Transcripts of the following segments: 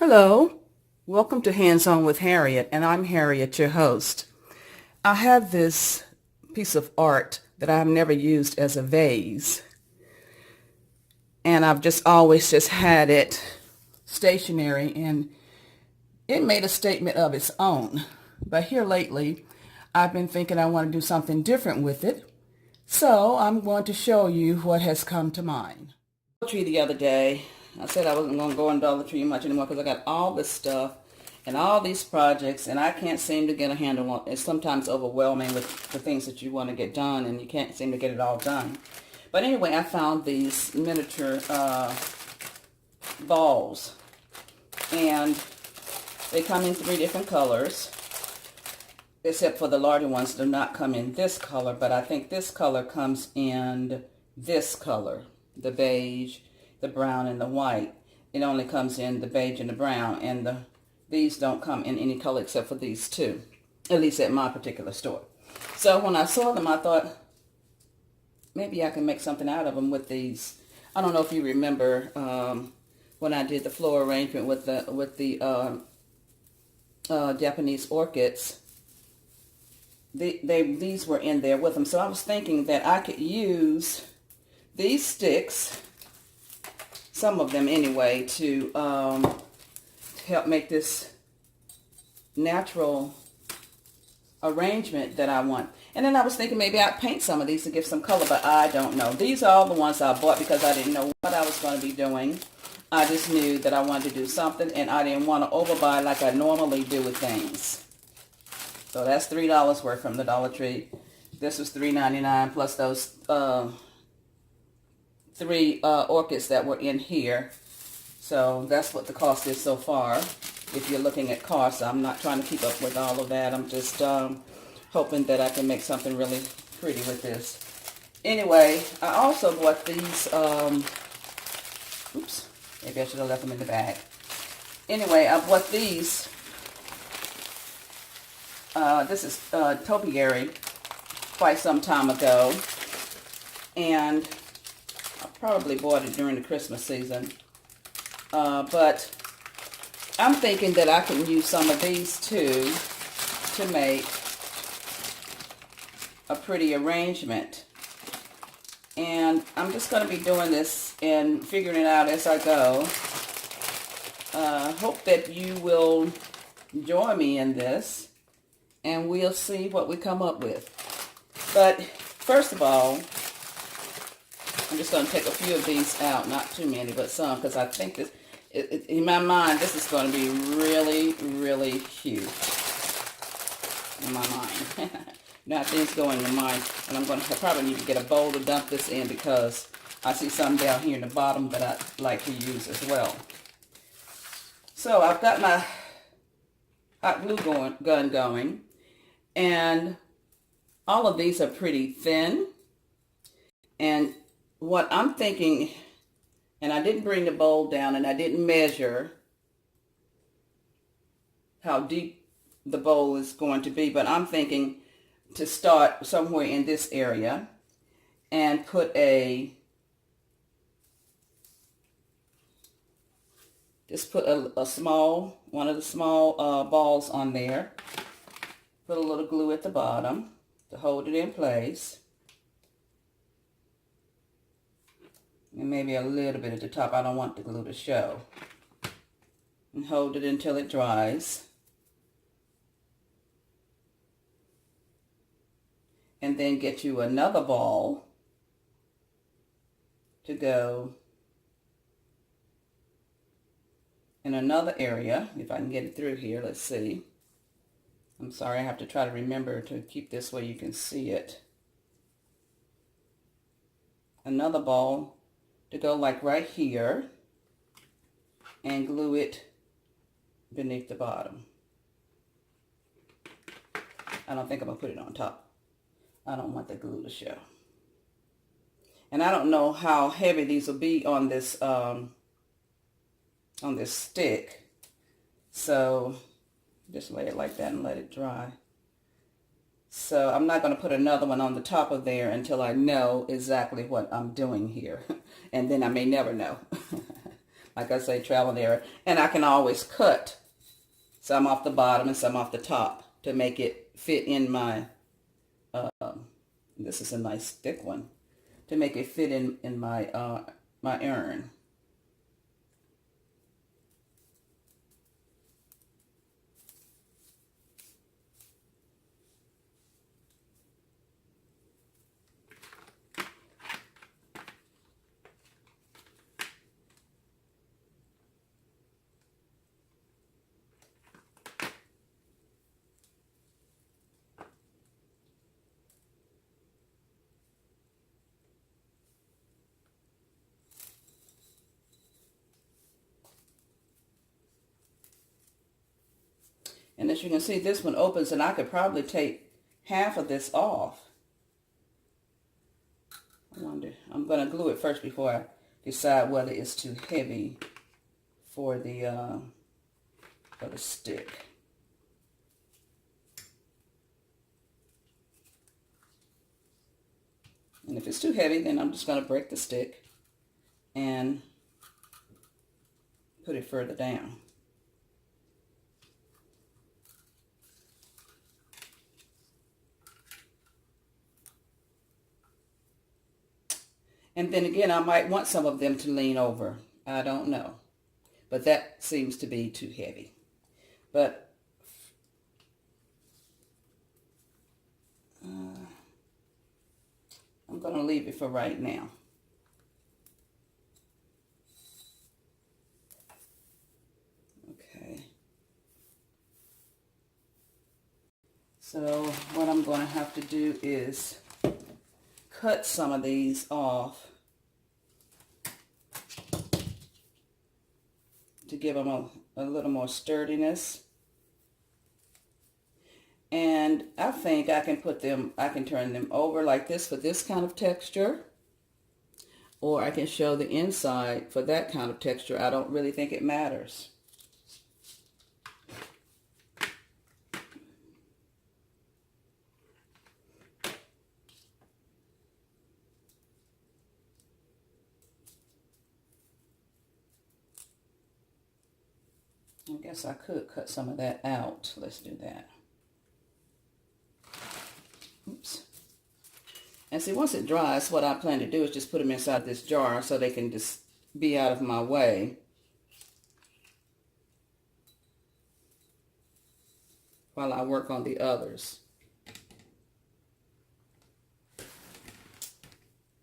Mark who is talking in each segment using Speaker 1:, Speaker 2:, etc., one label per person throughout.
Speaker 1: Hello, welcome to Hands On with Harriet, and I'm Harriet, your host. I have this piece of art that I've never used as a vase, and I've just always just had it stationary, and it made a statement of its own. But here lately, I've been thinking I want to do something different with it, so I'm going to show you what has come to mind. Dollar Tree the other day. I said I wasn't going to go in Dollar Tree much anymore because I got all this stuff and all these projects, and I can't seem to get a handle on it. It's sometimes overwhelming with the things that you want to get done, and you can't seem to get it all done. But anyway, I found these miniature balls, and they come in 3 different colors, except for the larger ones do not come in this color, but I think this color comes in this color, the beige, the brown, and the white. It only comes in the beige and the brown, and these don't come in any color except for these two, at least at my particular store. So when I saw them, I thought maybe I can make something out of them with these. I don't know if you remember when I did the floral arrangement with the Japanese orchids. These were in there with them, so I was thinking that I could use these sticks, some of them anyway, to help make this natural arrangement that I want. And then I was thinking maybe I'd paint some of these to give some color, but I don't know. These are all the ones I bought because I didn't know what I was going to be doing. I just knew that I wanted to do something, and I didn't want to overbuy like I normally do with things. So that's $3 worth from the Dollar Tree. This was $3.99 plus those 3 orchids that were in here. So that's what the cost is so far. If you're looking at costs, I'm not trying to keep up with all of that. I'm just hoping that I can make something really pretty with this. Anyway, I also bought these, oops, maybe I should have left them in the bag. Anyway, I bought these. This is topiary quite some time ago, and I probably bought it during the Christmas season, but I'm thinking that I can use some of these too to make a pretty arrangement. And I'm just going to be doing this and figuring it out as I go. Hope that you will join me in this, and we'll see what we come up with. But first of all, I'm just going to take a few of these out, not too many, but some, because I think this, in my mind, this is going to be really, really cute. In my mind. Now things go in your mind, and I probably need to get a bowl to dump this in because I see some down here in the bottom that I like to use as well. So I've got my hot glue gun going, and all of these are pretty thin. And what I'm thinking, and I didn't bring the bowl down, and I didn't measure how deep the bowl is going to be, but I'm thinking to start somewhere in this area and put just put a small, one of the small balls on there. Put a little glue at the bottom to hold it in place. And maybe a little bit at the top. I don't want the glue to show. And hold it until it dries. And then get you another ball to go in another area. If I can get it through here, let's see. I'm sorry, I have to try to remember to keep this where you can see it. Another ball to go like right here, and glue it beneath the bottom. I don't think I'm going to put it on top. I don't want the glue to show. And I don't know how heavy these will be on this stick. So just lay it like that and let it dry. So I'm not going to put another one on the top of there until I know exactly what I'm doing here. And then I may never know. like I say, trial and error. And I can always cut some off the bottom and some off the top to make it fit in my, this is a nice thick one, to make it fit in my, my urn. And as you can see, this one opens, and I could probably take half of this off. I wonder, I'm going to glue it first before I decide whether it's too heavy for the stick. And if it's too heavy, then I'm just going to break the stick and put it further down. And then again, I might want some of them to lean over. I don't know. But that seems to be too heavy. But I'm going to leave it for right now. Okay. So what I'm going to have to do is cut some of these off to give them a little more sturdiness. And I think I can turn them over like this for this kind of texture, or I can show the inside for that kind of texture. I don't really think it matters. I guess I could cut some of that out. Let's do that. Oops. And see, once it dries, what I plan to do is just put them inside this jar so they can just be out of my way while I work on the others.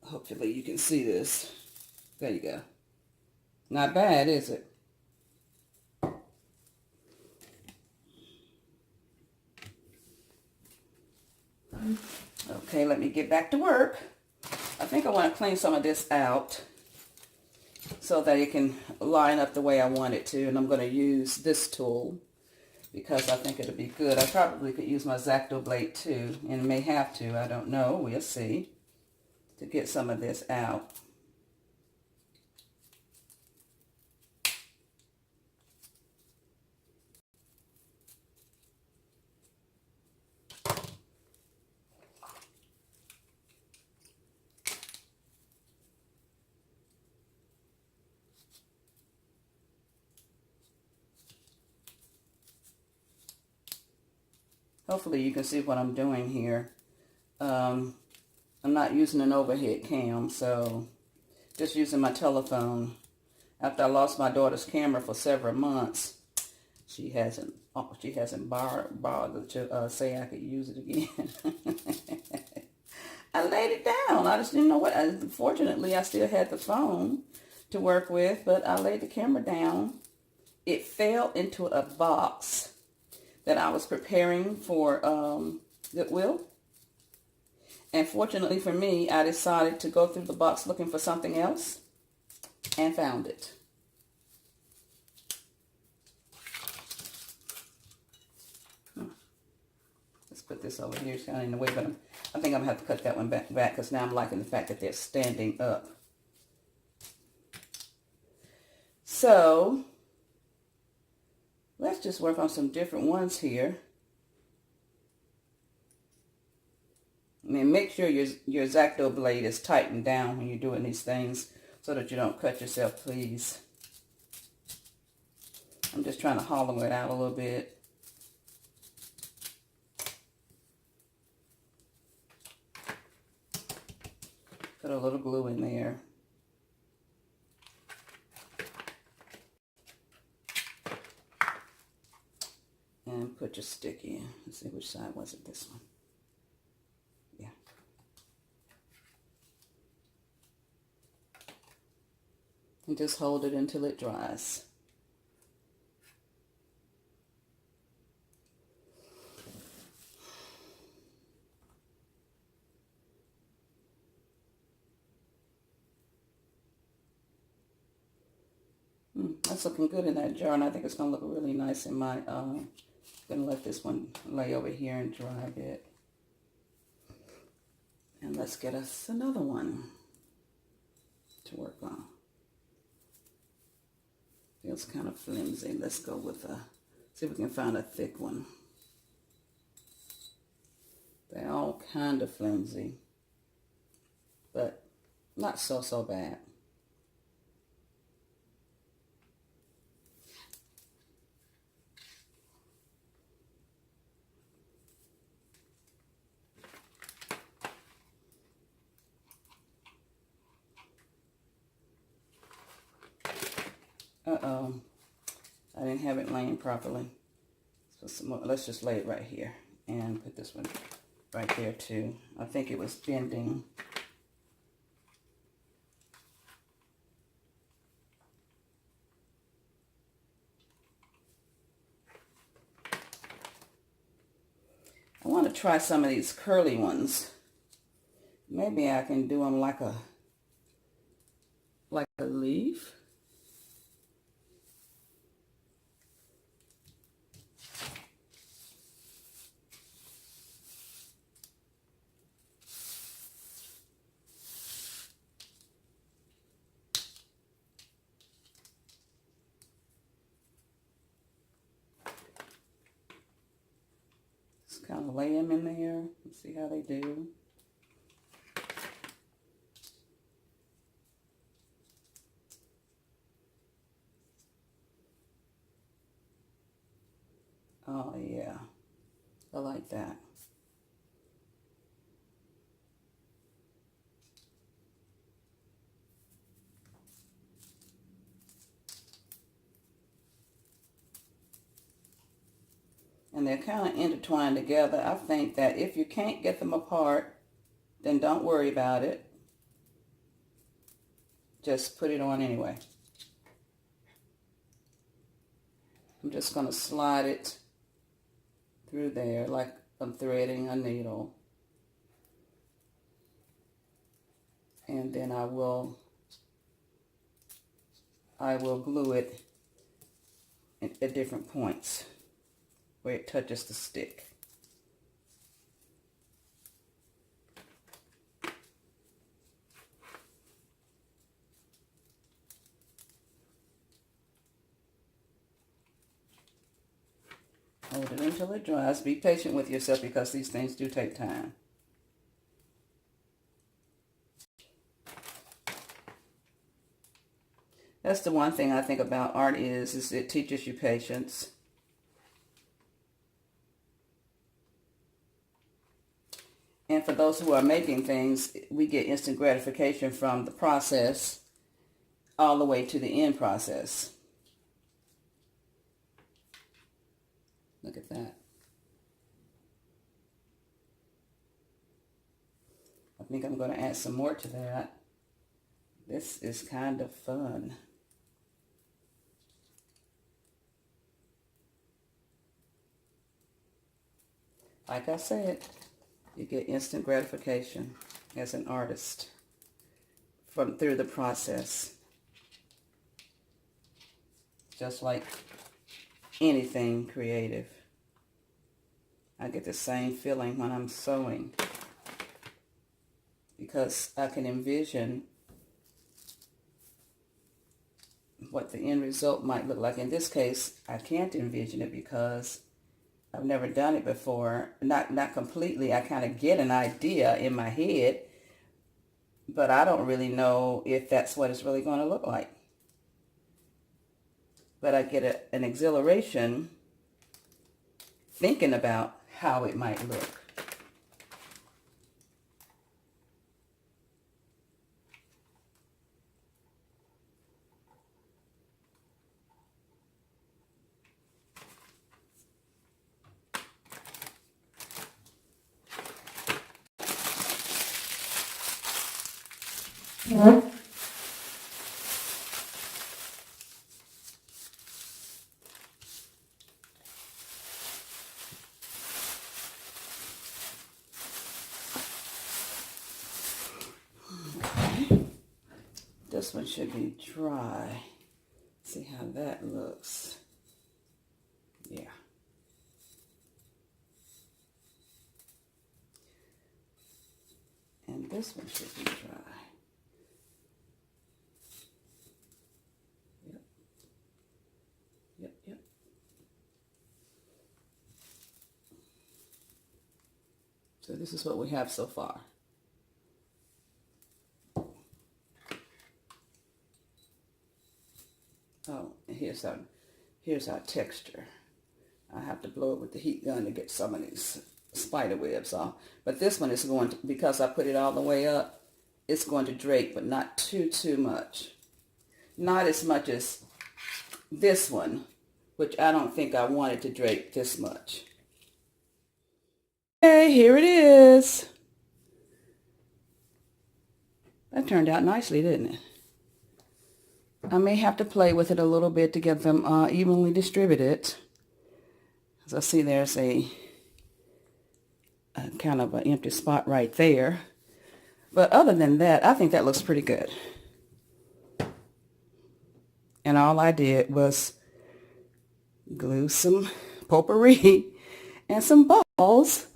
Speaker 1: Hopefully you can see this. There you go. Not bad, is it? Okay, let me get back to work. I think I want to clean some of this out so that it can line up the way I want it to. And I'm going to use this tool because I think it'll be good. I probably could use my X-Acto blade too, and may have to. I don't know. We'll see. To get some of this out. Hopefully you can see what I'm doing here. I'm not using an overhead cam, so just using my telephone. After I lost my daughter's camera for several months, she hasn't bothered to say I could use it again. I laid it down. I just didn't know what. Fortunately, I still had the phone to work with, but I laid the camera down. It fell into a box that I was preparing for Goodwill. And fortunately for me, I decided to go through the box looking for something else and found it. Let's put this over here. It's kind of in the way, but I think I'm going to have to cut that one back because now I'm liking the fact that they're standing up. So let's just work on some different ones here. I mean, make sure your X-Acto blade is tightened down when you're doing these things so that you don't cut yourself, please. I'm just trying to hollow it out a little bit. Put a little glue in there. And put your stick in. Let's see, which side was it? This one. Yeah. And just hold it until it dries. That's looking good in that jar, and I think it's going to look really nice in my, I'm going to let this one lay over here and dry a bit. And let's get us another one to work on. Feels kind of flimsy. Let's go with see if we can find a thick one. They're all kind of flimsy, but not so bad. Uh-oh, I didn't have it laying properly. So let's just lay it right here and put this one right there too. I think it was bending. I want to try some of these curly ones. Maybe I can do them like a leaf. Just kind of lay them in there and see how they do. Oh yeah, I like that. And they're kind of intertwined together. I think that if you can't get them apart, then don't worry about it. Just put it on anyway. I'm just going to slide it through there like I'm threading a needle. And then I will glue it at different points where it touches the stick. Hold it until it dries. Be patient with yourself because these things do take time. That's the one thing I think about art is it teaches you patience. And for those who are making things, we get instant gratification from the process all the way to the end process. Look at that. I think I'm going to add some more to that. This is kind of fun. Like I said, you get instant gratification as an artist through the process. Just like anything creative. I get the same feeling when I'm sewing because I can envision what the end result might look like. In this case, I can't envision it because I've never done it before. Not completely. I kind of get an idea in my head, but I don't really know if that's what it's really going to look like. but I get an exhilaration thinking about how it might look. This one should be dry. See how that looks. Yeah. And this one should be dry. Yep. Yep, yep. So this is what we have so far. Oh, and here's our texture. I have to blow it with the heat gun to get some of these spider webs off. But this one is going to, because I put it all the way up, it's going to drape, but not too much. Not as much as this one, which I don't think I wanted to drape this much. Okay, here it is. That turned out nicely, didn't it? I may have to play with it a little bit to get them evenly distributed. As I see, there's a kind of an empty spot right there. But other than that, I think that looks pretty good. And all I did was glue some potpourri and some balls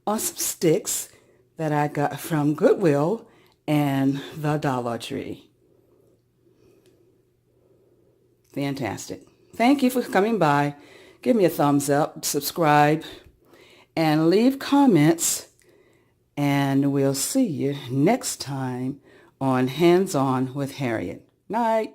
Speaker 1: on some sticks that I got from Goodwill and the Dollar Tree. Fantastic. Thank you for coming by. Give me a thumbs up, subscribe, and leave comments. And we'll see you next time on Hands On with Harriet. Night.